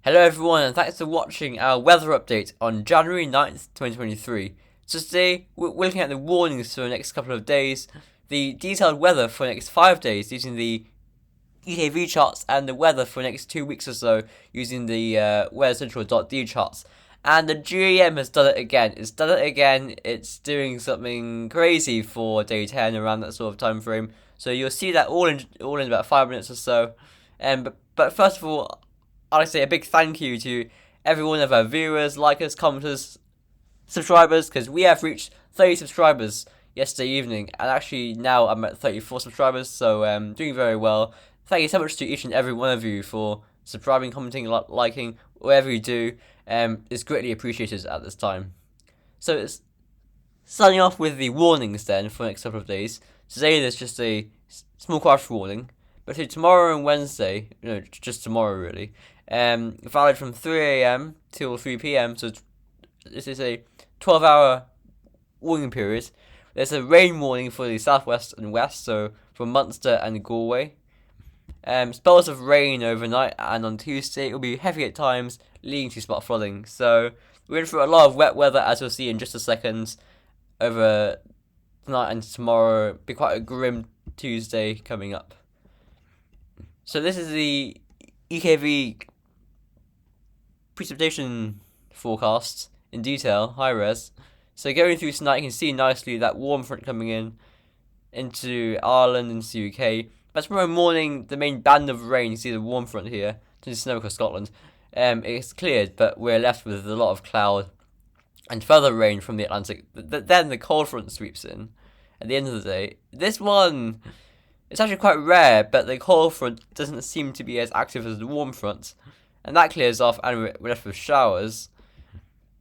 Hello everyone and thanks for watching our weather update on January 9th, 2023. So today we're looking at the warnings for the next couple of days, the detailed weather for the next 5 days using the EKV charts, and the weather for the next 2 weeks or so using the weathercentral.de charts. And the GAM has done it again. It's doing something crazy for day 10 around that sort of time frame. So you'll see that all in about 5 minutes or so. But first of all, I'd like to say a big thank you to every one of our viewers, likers, commenters, subscribers, because we have reached 30 subscribers yesterday evening, and actually now I'm at 34 subscribers, so doing very well. Thank you so much to each and every one of you for subscribing, commenting, liking, whatever you do. It's greatly appreciated at this time. So it's starting off with the warnings then for the next couple of days. Today there's just a small crash warning, but for tomorrow and Wednesday, just tomorrow really, valid from 3 a.m. till 3 p.m. So this is a 12-hour warning period. There's a rain warning for the southwest and west, so from Munster and Galway. Spells of rain overnight, and on Tuesday it will be heavy at times, leading to spot flooding. So we're in for a lot of wet weather, as we'll see in just a second. Over tonight and tomorrow, be quite a grim Tuesday coming up. So this is the EKV precipitation forecast in detail, high res. So going through tonight, you can see nicely that warm front coming in into Ireland, into the UK. But tomorrow morning, the main band of rain, you see the warm front here, to snow across Scotland. It's cleared, but we're left with a lot of cloud and further rain from the Atlantic. Then the cold front sweeps in at the end of the day. This one, it's actually quite rare, but the cold front doesn't seem to be as active as the warm front. And that clears off, and we're left with showers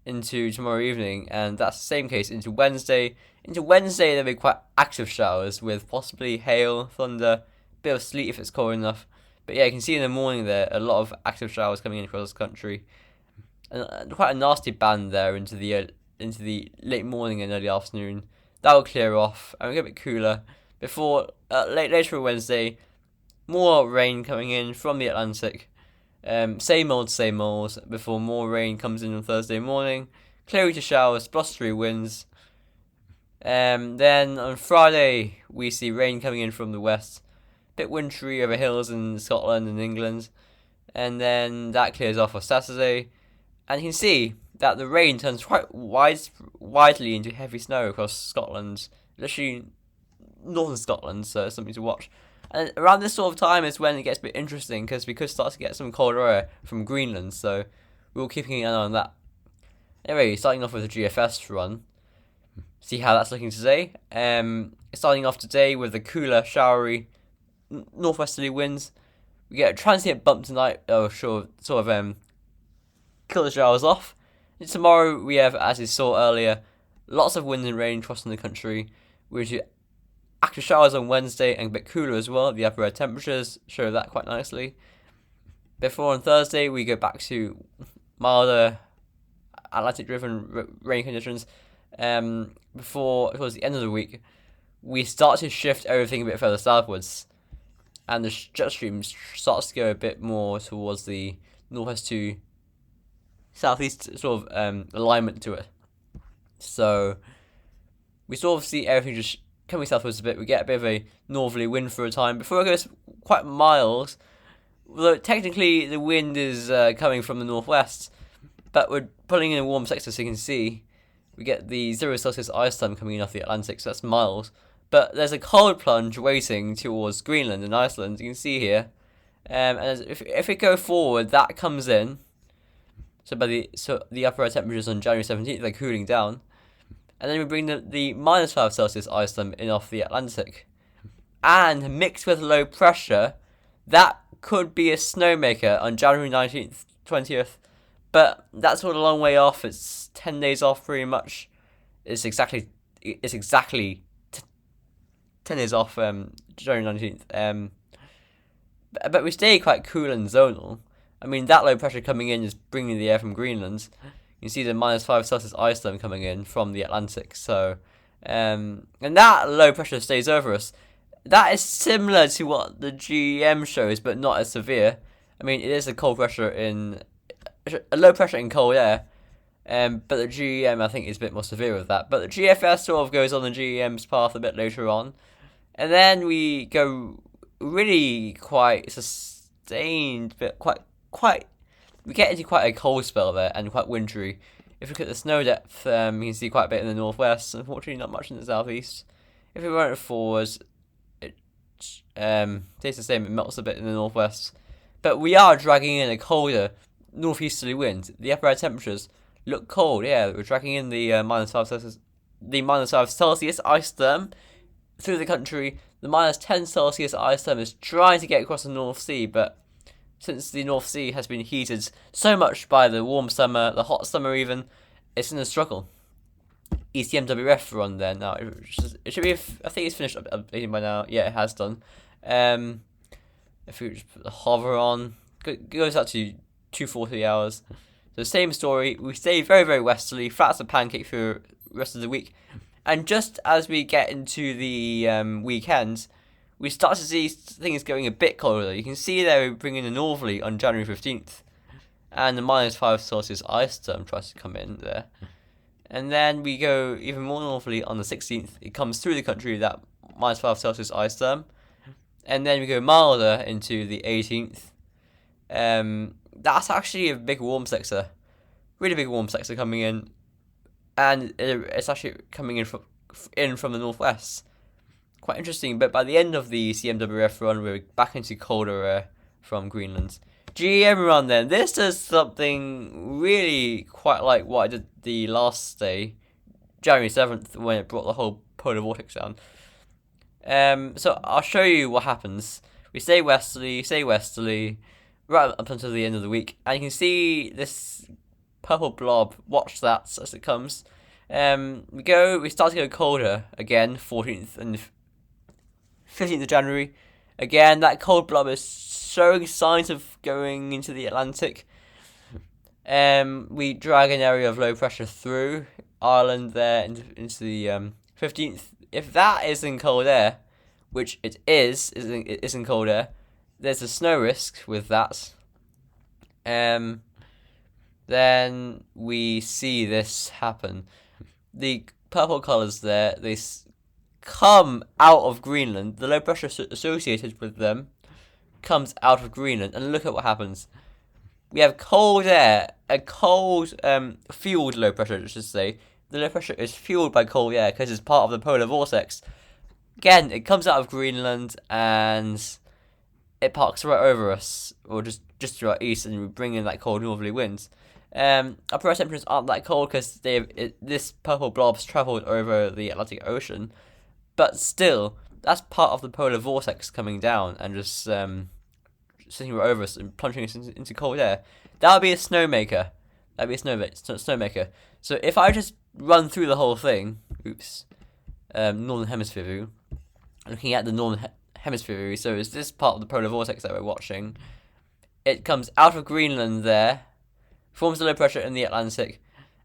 into tomorrow evening, and that's the same case into Wednesday. Into Wednesday, there'll be quite active showers with possibly hail, thunder, bit of sleet if it's cold enough. But yeah, you can see in the morning there a lot of active showers coming in across the country, and quite a nasty band there into the late morning and early afternoon. That will clear off, and we'll get a bit cooler before later Wednesday. More rain coming in from the Atlantic. Same old before more rain comes in on Thursday morning. Clearing to showers, blustery winds. Then on Friday we see rain coming in from the west. Bit wintry over hills in Scotland and England. And then that clears off on Saturday. And you can see that the rain turns quite widely into heavy snow across Scotland. Literally northern Scotland, so it's something to watch. And around this sort of time is when it gets a bit interesting, because we could start to get some colder air from Greenland, so we're all keeping an eye on that. Anyway, starting off with the GFS run. See how that's looking today. Starting off today with the cooler, showery, northwesterly winds. We get a transient bump tonight. Kill the showers off. And tomorrow we have, as you saw earlier, lots of wind and rain crossing the country. We're to active showers on Wednesday and a bit cooler as well. The upper air temperatures show that quite nicely. Before on Thursday we go back to milder Atlantic-driven rain conditions. Before towards the end of the week, we start to shift everything a bit further southwards, and the jet stream starts to go a bit more towards the northwest to southeast sort of alignment to it. So we sort of see everything just coming southwards a bit. We get a bit of a northerly wind for a time before it goes quite mild. Although technically the wind is coming from the northwest, but we're pulling in a warm sector, so you can see we get the 0 Celsius ice time coming in off the Atlantic, so that's mild. But there's a cold plunge waiting towards Greenland and Iceland, you can see here. And if we go forward, that comes in. So the upper air temperatures on January 17th, they're cooling down. And then we bring the minus 5 Celsius ice time in off the Atlantic. And mixed with low pressure, that could be a snowmaker on January 19th, 20th. But that's all a long way off. It's 10 days off pretty much. It's exactly 10 days off January 19th. But we stay quite cool and zonal. I mean, that low pressure coming in is bringing the air from Greenland. You can see the minus 5 Celsius ice storm coming in from the Atlantic. So, and that low pressure stays over us. That is similar to what the GEM shows, but not as severe. I mean, it is a cold pressure in a low pressure and cold air. But the GEM, I think, is a bit more severe with that. But the GFS sort of goes on the GEM's path a bit later on. And then we go really quite sustained, but quite. We get into quite a cold spell there and quite wintry. If we look at the snow depth, you can see quite a bit in the northwest. Unfortunately, not much in the southeast. If we run it forwards, it stays the same. It melts a bit in the northwest. But we are dragging in a colder northeasterly wind. The upper air temperatures look cold. Yeah, we're dragging in the -5 Celsius ice therm through the country. The -10 Celsius ice therm is trying to get across the North Sea, but since the North Sea has been heated so much by the warm summer, the hot summer even, it's in a struggle. ECMWF run there now. It should be. I think it's finished updating by now. Yeah, it has done. If we just put the hover on, it goes out to 240 hours. So same story. We stay very, very westerly, flat as a pancake for the rest of the week. And just as we get into the weekend, we start to see things going a bit colder. You can see there we bring in a northerly on January 15th. And the -5 Celsius ice therm tries to come in there. And then we go even more northerly on the 16th. It comes through the country, that -5 Celsius ice therm. And then we go milder into the 18th. That's actually a big warm sector. Really big warm sector coming in. And it's actually coming in from the northwest. Quite interesting, but by the end of the CMWF run, we're back into colder air from Greenland. GEM run then. This does something really quite like what I did the last day, January 7th, when it brought the whole polar vortex down. So I'll show you what happens. We stay westerly, right up until the end of the week, and you can see this purple blob. Watch that as it comes. We start to go colder again, 14th and 15th of January. Again, that cold blob is showing signs of going into the Atlantic. We drag an area of low pressure through Ireland there into the 15th. If that is in cold air, which it is in cold air, there's a snow risk with that. Then we see this happen. The purple colours there, they come out of Greenland. The low pressure associated with them comes out of Greenland, and look at what happens. We have cold air, a cold fueled low pressure, I should say. The low pressure is fueled by cold air because it's part of the polar vortex. Again, it comes out of Greenland and it parks right over us, or just to our east, and we bring in that cold northerly winds. Upper air temperatures aren't that cold because this purple blob's travelled over the Atlantic Ocean, but still, that's part of the polar vortex coming down and just sitting right over us and plunging us into cold air. That would be a snowmaker. That'd be a snowmaker. So if I just run through the whole thing, northern hemisphere view, looking at the northern hemisphere view, so it's this part of the polar vortex that we're watching. It comes out of Greenland there, forms a low pressure in the Atlantic,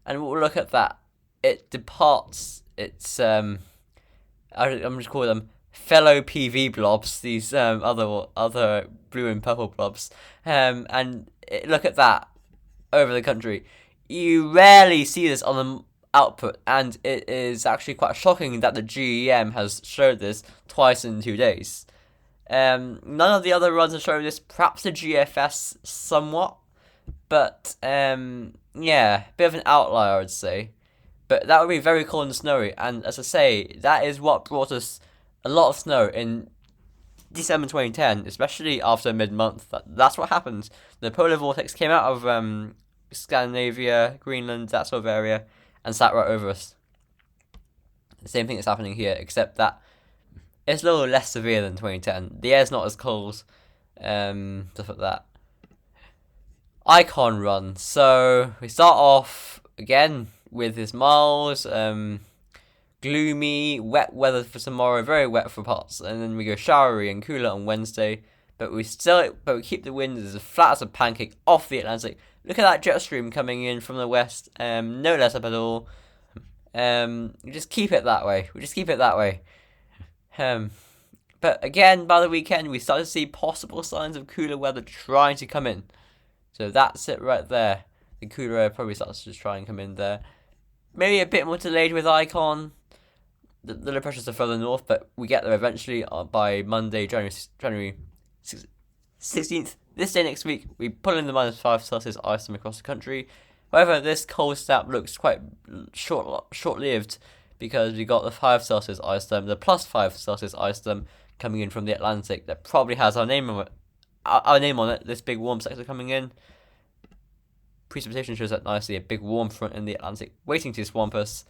and we'll look at that. It departs its I'm just calling them fellow PV blobs, these other blue and purple blobs, and look at that over the country. You rarely see this on the output, and it is actually quite shocking that the GEM has showed this twice in 2 days. None of the other runs have shown this, perhaps the GFS somewhat, but yeah, bit of an outlier, I'd say. But that would be very cold and snowy, and as I say, that is what brought us a lot of snow in December 2010, especially after mid-month. That's what happened. The polar vortex came out of Scandinavia, Greenland, that sort of area, and sat right over us. The same thing is happening here, except that it's a little less severe than 2010. The air's not as cold, stuff like that. Icon run. So we start off again with this mild, gloomy, wet weather for tomorrow, very wet for parts, and then we go showery and cooler on Wednesday. But we keep the wind as flat as a pancake off the Atlantic. Look at that jet stream coming in from the west. No let up at all. We just keep it that way. But again, by the weekend, we start to see possible signs of cooler weather trying to come in. So that's it right there. the cooler air probably starts to try and come in there. Maybe a bit more delayed with Icon. The low pressures are further north, but we get there eventually by Monday, January 16th. This day next week, we pull in the -5 Celsius ice storm across the country. However, this cold snap looks quite short-lived because we got the 5 Celsius ice storm, the +5 Celsius ice storm coming in from the Atlantic that probably has our name on it. This big warm sector coming in. Precipitation shows up nicely. A big warm front in the Atlantic waiting to swamp us.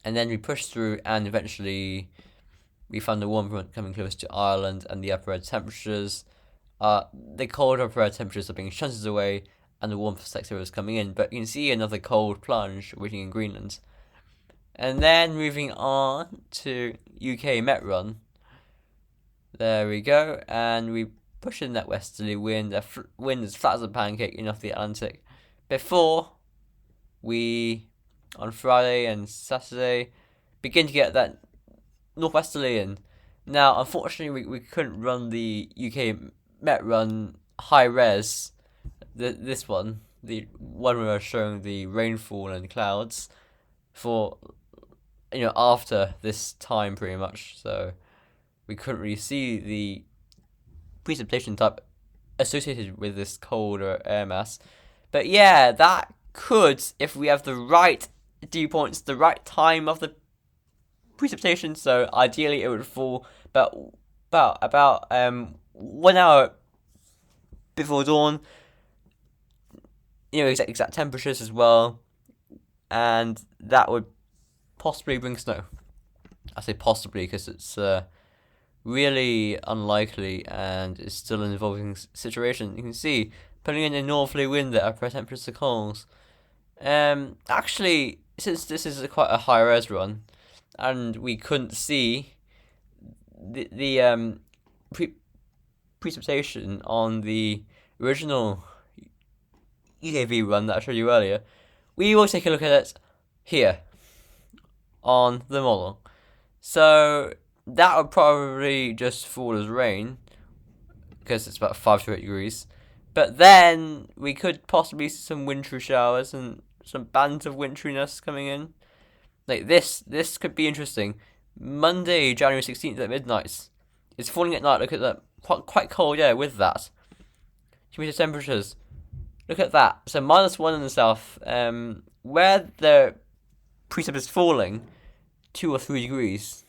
And then we push through, and eventually we found the warm front coming close to Ireland, and the upper air temperatures. The cold upper air temperatures are being shunted away, and the warm sector is coming in. But you can see another cold plunge waiting in Greenland. And then moving on to UK Met run. There we go, and we push in that westerly wind. The wind is flat as a pancake in off the Atlantic. Before we, on Friday and Saturday, begin to get that northwesterly in. Now, unfortunately, we couldn't run the UK Met run high res. This one, the one where I was showing the rainfall and clouds for, after this time pretty much. So we couldn't really see the precipitation type associated with this colder air mass. But yeah, that could, if we have the right dew points, the right time of the precipitation, so ideally it would fall about 1 hour before dawn, exact temperatures as well, and that would possibly bring snow. I say possibly because it's really unlikely and it's still an evolving situation. You can see putting in a northerly wind that upper temperatures are cold. Actually, since this is quite a high res run, and we couldn't see the precipitation on the original UKV run that I showed you earlier, we will take a look at it here on the model. So that would probably just fall as rain because it's about 5 to 8 degrees. But then we could possibly see some wintry showers and some bands of wintriness coming in. Like this could be interesting. Monday, January 16th at midnight. It's falling at night. Look at that. Quite cold, yeah, with that. Humidity temperatures. Look at that. So -1 in the south. Where the precip is falling, 2 or 3 degrees.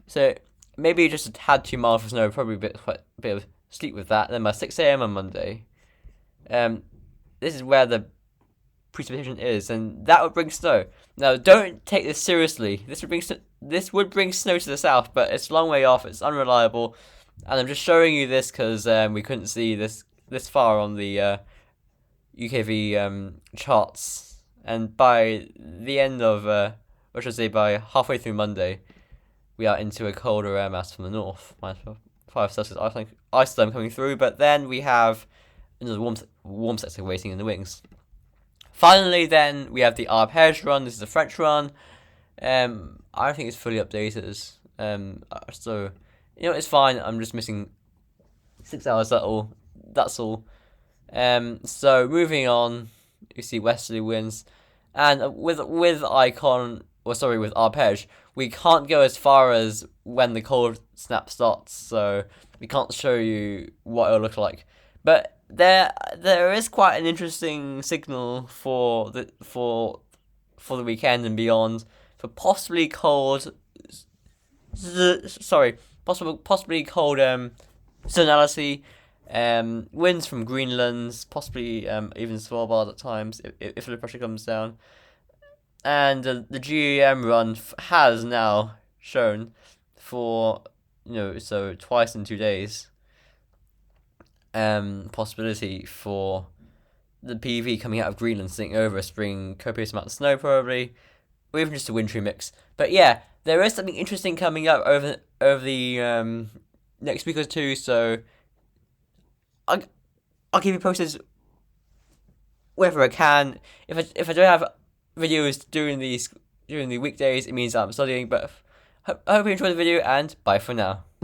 So maybe you just had too mild for snow. Probably quite a bit of sleep with that. Then by 6 a.m. on Monday, this is where the precipitation is, and that would bring snow. Now, don't take this seriously. This would bring snow to the south, but it's a long way off. It's unreliable, and I'm just showing you this because we couldn't see this far on the UKV charts. And by the end of, by halfway through Monday, we are into a colder air mass from the north, -5 Celsius ice storm coming through. But then we have another warm sector waiting in the wings. Finally, then we have the Arpège run. This is a French run. I don't think it's fully updated. So it's fine. I'm just missing 6 hours. That's all. So moving on, you see westerly winds, and with Arpège, we can't go as far as when the cold snap starts. So we can't show you what it'll look like, but there is quite an interesting signal for the weekend and beyond for possibly cold zonality, winds from Greenland, possibly even Svalbard at times if the pressure comes down, and the GEM run has now shown for so twice in 2 days. Possibility for the PV coming out of Greenland sitting over us, bringing copious amounts of snow probably, or even just a wintry mix. But yeah, there is something interesting coming up over the next week or two. So I'll keep you posted wherever I can. If I don't have videos during the weekdays, it means I'm studying. But I hope you enjoyed the video, and bye for now.